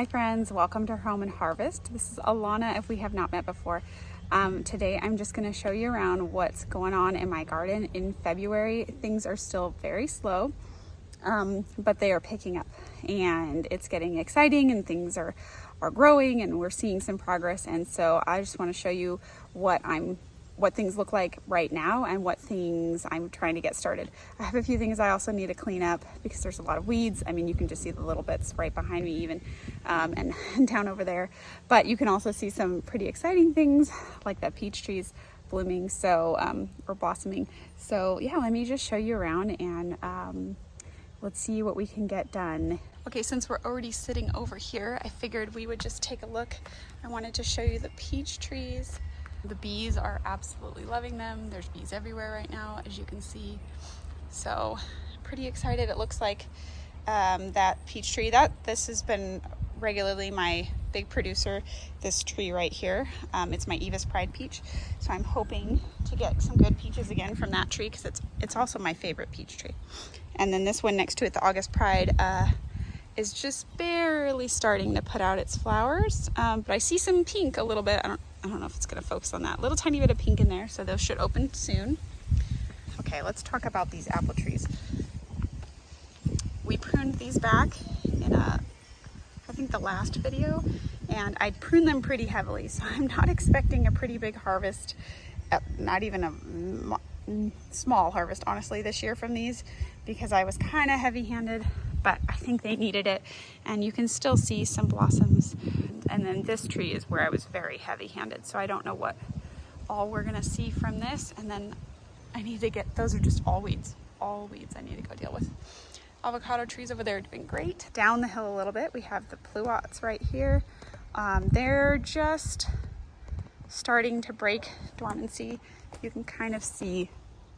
Hi friends, welcome to Home and Harvest. This is Alana if we have not met before. Today I'm just going to show you around what's going on in my garden in February. Things are still very slow, but they are picking up and it's getting exciting and things are growing and we're seeing some progress. And so I just want to show you what things look like right now and what things I'm trying to get started. I have a few things I also need to clean up because there's a lot of weeds. I mean, you can just see the little bits right behind me even, and down over there. But you can also see some pretty exciting things like that peach tree's blooming, so, or blossoming. So yeah, let me just show you around and let's see what we can get done. Okay, since we're already sitting over here, I figured we would just take a look. I wanted to show you the peach trees. The bees are absolutely loving them. There's bees everywhere right now, as you can see. So pretty excited. It looks like that peach tree, this has been regularly my big producer, this tree right here. It's my Eva's Pride peach. So I'm hoping to get some good peaches again from that tree because it's also my favorite peach tree. And then this one next to it, the August Pride, is just barely starting to put out its flowers. But I see some pink a little bit. I don't know if it's gonna focus on that. Little tiny bit of pink in there, so those should open soon. Okay, let's talk about these apple trees. We pruned these back in I think the last video, and I pruned them pretty heavily, so I'm not expecting a pretty big harvest, not even a small harvest, honestly, this year from these, because I was kind of heavy-handed, but I think they needed it, and you can still see some blossoms. And then this tree is where I was very heavy-handed, so I don't know what all we're gonna see from this. And then I need to get, those are just all weeds I need to go deal with. Avocado trees over there are doing great. Down the hill a little bit, we have the pluots right here. They're just starting to break dormancy. You can kind of see,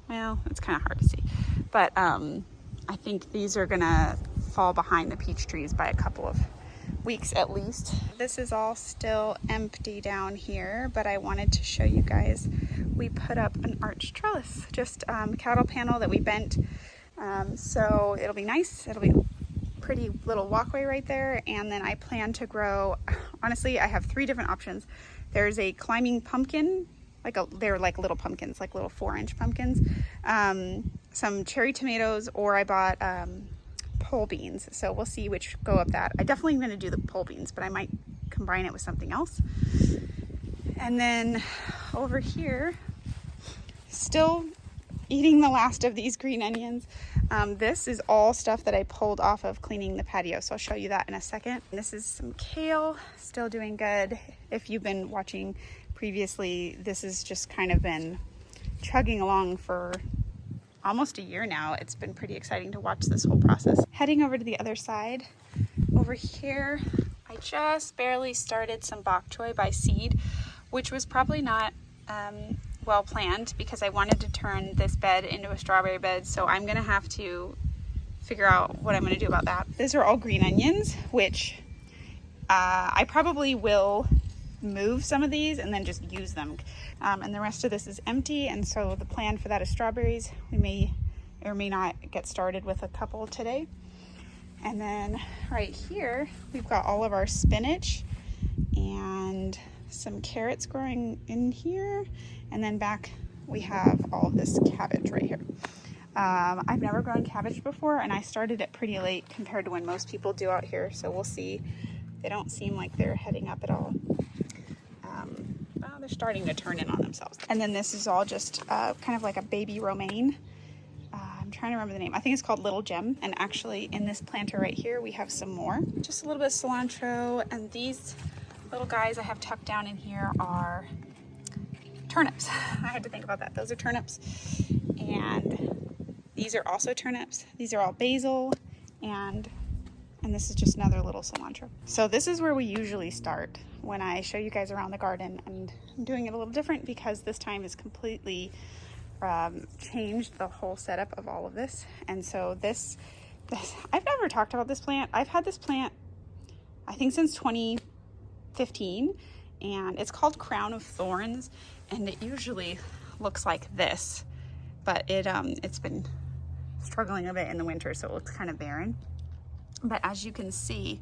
well, it's kind of hard to see, but I think these are gonna fall behind the peach trees by a couple of weeks at least. This is all still empty down here, but I wanted to show you guys, we put up an arched trellis, just cattle panel that we bent. So it'll be nice. It'll be a pretty little walkway right there. And then I plan to grow, honestly, I have 3 different options. There's a climbing pumpkin, they're like little pumpkins, like little 4-inch pumpkins, some cherry tomatoes, or I bought pole beans. So we'll see which go up that. I definitely am going to do the pole beans, but I might combine it with something else. And then over here, still eating the last of these green onions. This is all stuff that I pulled off of cleaning the patio, so I'll show you that in a second. This is some kale, still doing good. If you've been watching previously, this has just kind of been chugging along for almost a year now. It's been pretty exciting to watch this whole process. Heading over to the other side, over here, I just barely started some bok choy by seed, which was probably not well planned because I wanted to turn this bed into a strawberry bed. So I'm gonna have to figure out what I'm gonna do about that. These are all green onions, which I probably will move some of these and then just use them. And the rest of this is empty, and so the plan for that is strawberries. We may or may not get started with a couple today. And then right here we've got all of our spinach and some carrots growing in here, and then back we have all of this cabbage right here. I've never grown cabbage before, and I started it pretty late compared to when most people do out here, so we'll see. They don't seem like they're heading up at all. Well, they're starting to turn in on themselves. And then this is all just kind of like a baby romaine. I'm trying to remember the name. I think it's called Little Gem. And actually in this planter right here, we have some more. Just a little bit of cilantro. And these little guys I have tucked down in here are turnips. I had to think about that. Those are turnips. And these are also turnips. These are all basil, and this is just another little cilantro. So this is where we usually start when I show you guys around the garden, and I'm doing it a little different because this time is completely changed the whole setup of all of this. And so this I've never talked about this plant. I've had this plant I think since 2015, and it's called Crown of Thorns, and it usually looks like this, but it's been struggling a bit in the winter, so it looks kind of barren. But as you can see,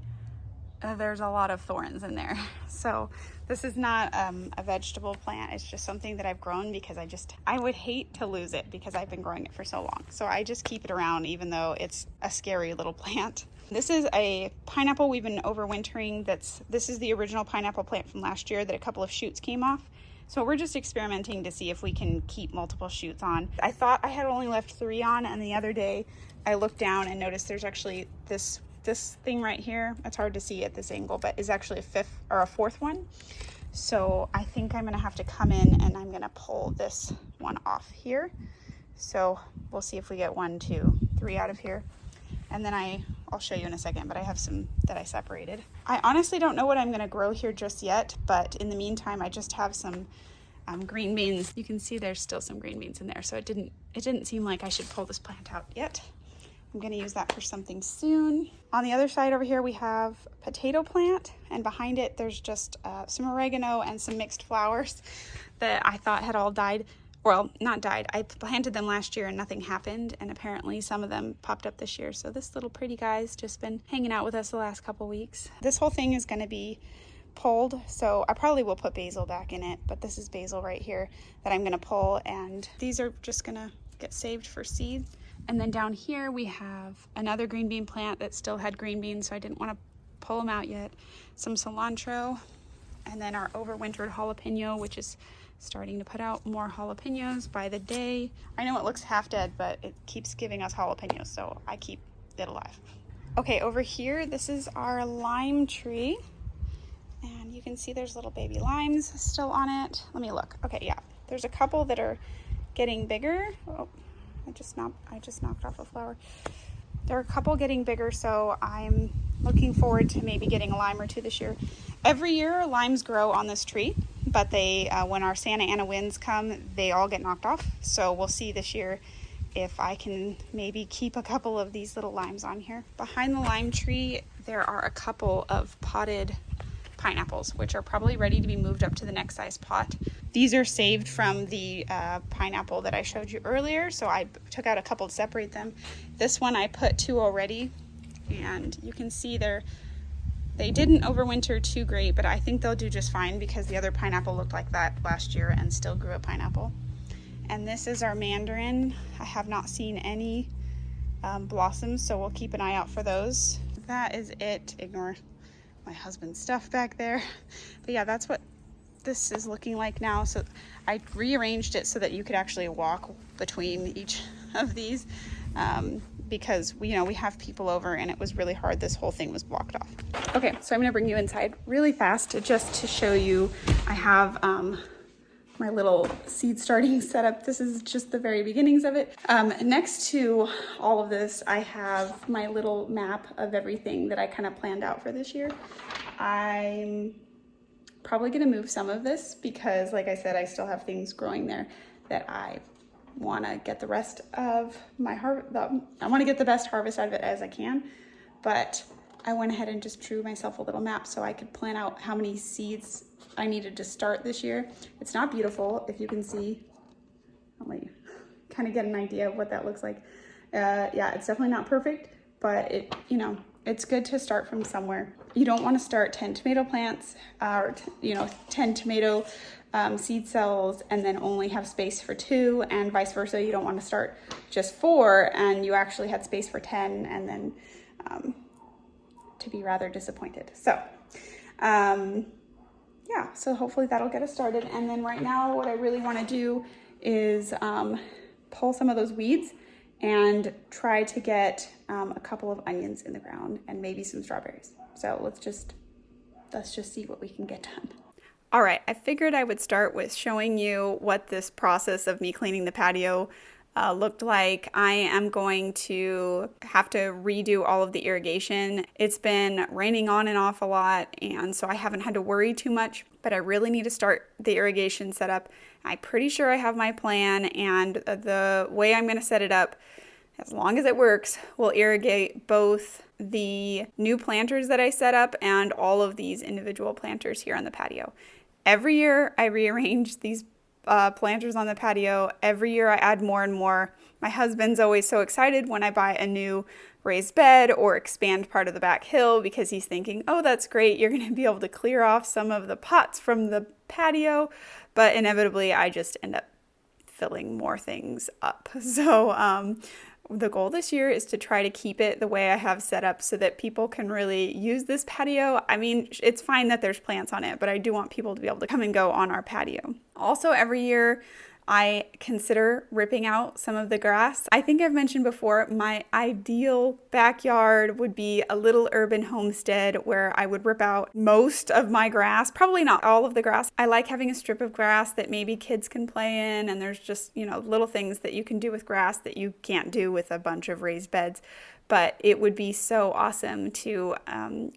there's a lot of thorns in there. So this is not a vegetable plant. It's just something that I've grown because I would hate to lose it because I've been growing it for so long. So I just keep it around even though it's a scary little plant. This is a pineapple we've been overwintering. This is the original pineapple plant from last year that a couple of shoots came off. So we're just experimenting to see if we can keep multiple shoots on. I thought I had only left 3 on, and the other day I looked down and noticed there's actually this thing right here. It's hard to see at this angle, but is actually a 5th or a 4th one. So I think I'm gonna have to come in and I'm gonna pull this one off here. So we'll see if we get 1, 2, 3 out of here. And then I'll show you in a second, but I have some that I separated. I honestly don't know what I'm gonna grow here just yet, but in the meantime, I just have some green beans. You can see there's still some green beans in there, so it didn't seem like I should pull this plant out yet. I'm gonna use that for something soon. On the other side over here, we have a potato plant, and behind it, there's just some oregano and some mixed flowers that I thought had all died. Well, not died. I planted them last year and nothing happened, and apparently some of them popped up this year. So this little pretty guy's just been hanging out with us the last couple weeks. This whole thing is gonna be pulled, so I probably will put basil back in it, but this is basil right here that I'm gonna pull, and these are just gonna get saved for seed. And then down here we have another green bean plant that still had green beans, so I didn't wanna pull them out yet. Some cilantro, and then our overwintered jalapeno, which is starting to put out more jalapenos by the day. I know it looks half dead, but it keeps giving us jalapenos, so I keep it alive. Okay, over here, this is our lime tree. And you can see there's little baby limes still on it. Let me look. Okay, yeah, there's a couple that are getting bigger. Oh, I just knocked off a flower. There are a couple getting bigger, so I'm looking forward to maybe getting a lime or 2 this year. Every year, limes grow on this tree, but they, when our Santa Ana winds come, they all get knocked off. So we'll see this year if I can maybe keep a couple of these little limes on here. Behind the lime tree, there are a couple of potted pineapples, which are probably ready to be moved up to the next size pot. These are saved from the pineapple that I showed you earlier, so I took out a couple to separate them. This one I put 2 already, and you can see they didn't overwinter too great, but I think they'll do just fine because the other pineapple looked like that last year and still grew a pineapple. And this is our mandarin. I have not seen any blossoms, so we'll keep an eye out for those. That is it. Ignore my husband's stuff back there. But yeah, that's what this is looking like now. So I rearranged it so that you could actually walk between each of these because we have people over and it was really hard. This whole thing was blocked off. Okay, so I'm gonna bring you inside really fast just to show you. I have my little seed starting setup. This is just the very beginnings of it. Next to all of this, I have my little map of everything that I kind of planned out for this year. I'm probably gonna move some of this because, like I said, I still have things growing there that I wanna get the rest of my I wanna get the best harvest out of it as I can, but I went ahead and just drew myself a little map so I could plan out how many seeds I needed to start this year. It's not beautiful, if you can see. I'll let you kind of get an idea of what that looks like. Yeah, it's definitely not perfect, but it's good to start from somewhere. You don't want to start 10 tomato plants or 10 tomato seed cells and then only have space for 2, and vice versa. You don't want to start just 4 and you actually had space for 10 and then to be rather disappointed. So yeah, so hopefully that'll get us started. And then right now what I really want to do is pull some of those weeds and try to get a couple of onions in the ground and maybe some strawberries. So let's just see what we can get done. All right, I figured I would start with showing you what this process of me cleaning the patio looked like. I am going to have to redo all of the irrigation. It's been raining on and off a lot, and so I haven't had to worry too much, but I really need to start the irrigation setup. I'm pretty sure I have my plan, and the way I'm going to set it up, as long as it works, will irrigate both the new planters that I set up and all of these individual planters here on the patio. Every year I rearrange these planters on the patio. Every year I add more and more. My husband's always so excited when I buy a new raised bed or expand part of the back hill because he's thinking, oh, that's great. You're going to be able to clear off some of the pots from the patio. But inevitably, I just end up filling more things up. So the goal this year is to try to keep it the way I have set up so that people can really use this patio. I mean, it's fine that there's plants on it, but I do want people to be able to come and go on our patio. Also, every year, I consider ripping out some of the grass. I think I've mentioned before, my ideal backyard would be a little urban homestead where I would rip out most of my grass, probably not all of the grass. I like having a strip of grass that maybe kids can play in, and there's just, you know, little things that you can do with grass that you can't do with a bunch of raised beds. But it would be so awesome to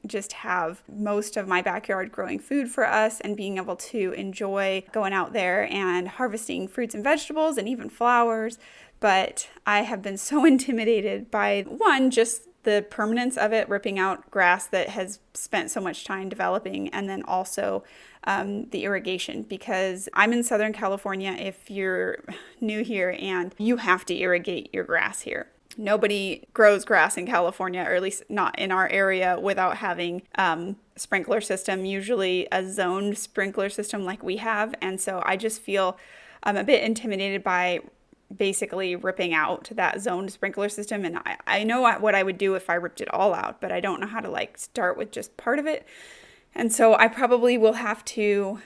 just have most of my backyard growing food for us and being able to enjoy going out there and harvesting fruits and vegetables and even flowers. But I have been so intimidated by, one, just the permanence of it, ripping out grass that has spent so much time developing, and then also the irrigation, because I'm in Southern California, if you're new here, and you have to irrigate your grass here. Nobody grows grass in California, or at least not in our area, without having sprinkler system, usually a zoned sprinkler system like we have. And so I just feel a bit intimidated by basically ripping out that zoned sprinkler system. And I know what I would do if I ripped it all out, but I don't know how to like start with just part of it. And so I probably will have to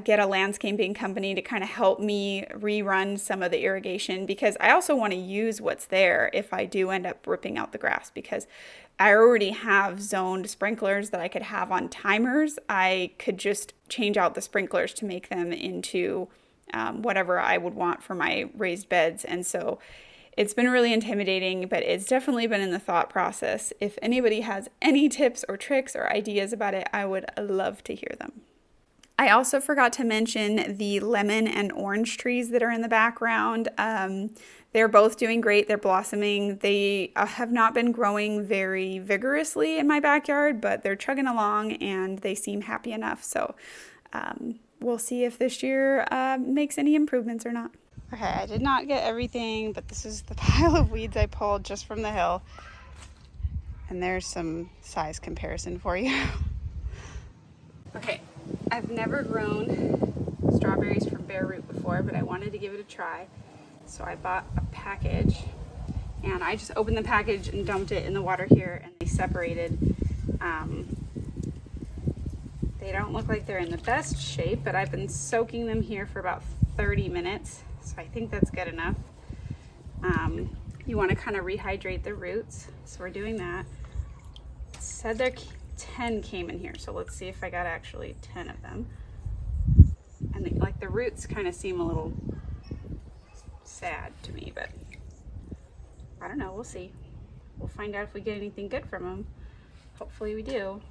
get a landscaping company to kind of help me rerun some of the irrigation, because I also want to use what's there if I do end up ripping out the grass, because I already have zoned sprinklers that I could have on timers. I could just change out the sprinklers to make them into whatever I would want for my raised beds. And so it's been really intimidating, but it's definitely been in the thought process. If anybody has any tips or tricks or ideas about it, I would love to hear them. I also forgot to mention the lemon and orange trees that are in the background. They're both doing great. They're blossoming. They have not been growing very vigorously in my backyard, but they're chugging along and they seem happy enough. So we'll see if this year makes any improvements or not. Okay, I did not get everything, but this is the pile of weeds I pulled just from the hill. And there's some size comparison for you. Okay, I've never grown strawberries from bare root before, but I wanted to give it a try. So I bought a package, and I just opened the package and dumped it in the water here, and they separated. They don't look like they're in the best shape, but I've been soaking them here for about 30 minutes, so I think that's good enough. You want to kind of rehydrate the roots, so we're doing that. It said there 10 came in here, so let's see if I got actually 10 of them. And the roots kind of seem a little sad to me, but I don't know, we'll see. We'll find out if we get anything good from them. Hopefully we do.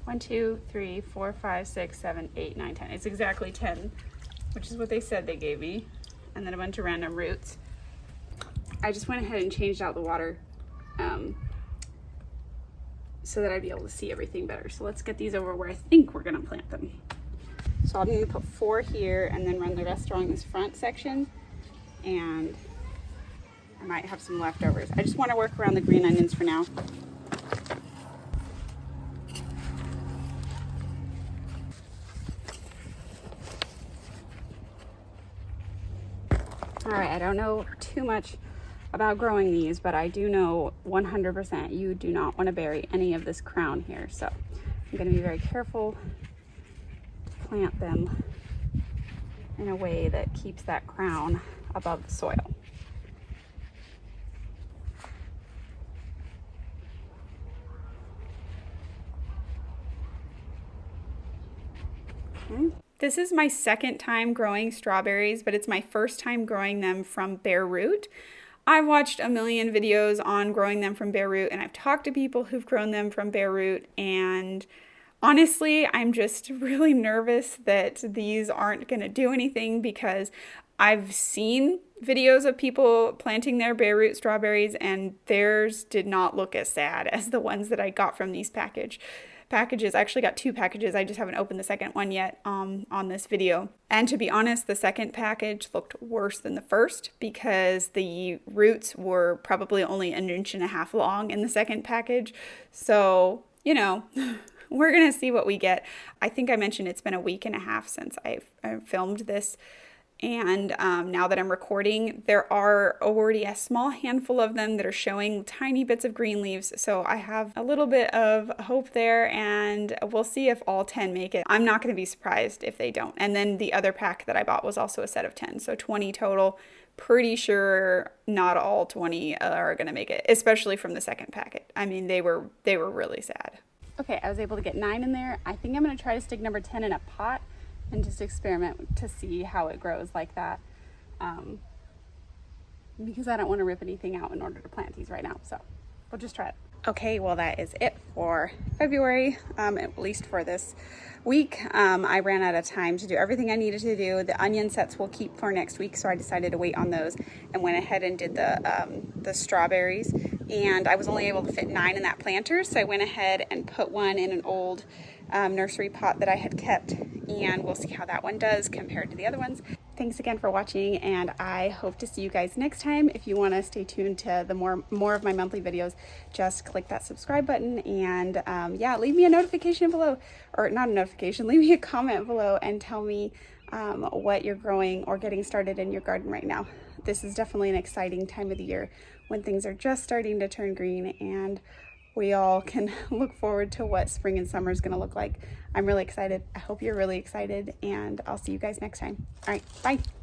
1, 2, 3, 4, 5, 6, 7, 8, 9, 10. It's exactly 10, which is what they said they gave me. And then a bunch of random roots. I just went ahead and changed out the water so that I'd be able to see everything better. So let's get these over where I think we're gonna plant them. So I'm gonna put 4 here and then run the rest along this front section. And I might have some leftovers. I just wanna work around the green onions for now. All right, I don't know too much about growing these, but I do know 100% you do not want to bury any of this crown here. So I'm going to be very careful to plant them in a way that keeps that crown above the soil. Okay. This is my second time growing strawberries, but it's my first time growing them from bare root. I've watched a million videos on growing them from bare root, and I've talked to people who've grown them from bare root, and honestly, I'm just really nervous that these aren't going to do anything, because I've seen videos of people planting their bare root strawberries, and theirs did not look as sad as the ones that I got from these packages. I actually got 2 packages. I just haven't opened the second one yet on this video. And to be honest, the second package looked worse than the first because the roots were probably only 1.5 inches long in the second package. So, you know, we're going to see what we get. I think I mentioned it's been 1.5 weeks since I filmed this. And now that I'm recording, there are already a small handful of them that are showing tiny bits of green leaves. So I have a little bit of hope there, and we'll see if all 10 make it. I'm not going to be surprised if they don't. And then the other pack that I bought was also a set of 10, so 20 total. Pretty sure not all 20 are going to make it, especially from the second packet. I mean, they were really sad. Okay, I was able to get 9 in there. I think I'm going to try to stick number 10 in a pot and just experiment to see how it grows like that, because I don't want to rip anything out in order to plant these right now, so we'll just try it. Okay, well that is it for February, at least for this week. I ran out of time to do everything I needed to do. The onion sets will keep for next week, so I decided to wait on those and went ahead and did the strawberries. And I was only able to fit 9 in that planter, so I went ahead and put one in an old nursery pot that I had kept, and we'll see how that one does compared to the other ones. Thanks again for watching, and I hope to see you guys next time. If you want to stay tuned to the more of my monthly videos, just click that subscribe button, and yeah, leave me a notification below, or not a notification, leave me a comment below and tell me what you're growing or getting started in your garden right now. This is definitely an exciting time of the year when things are just starting to turn green, and we all can look forward to what spring and summer is going to look like. I'm really excited. I hope you're really excited, and I'll see you guys next time. All right, bye.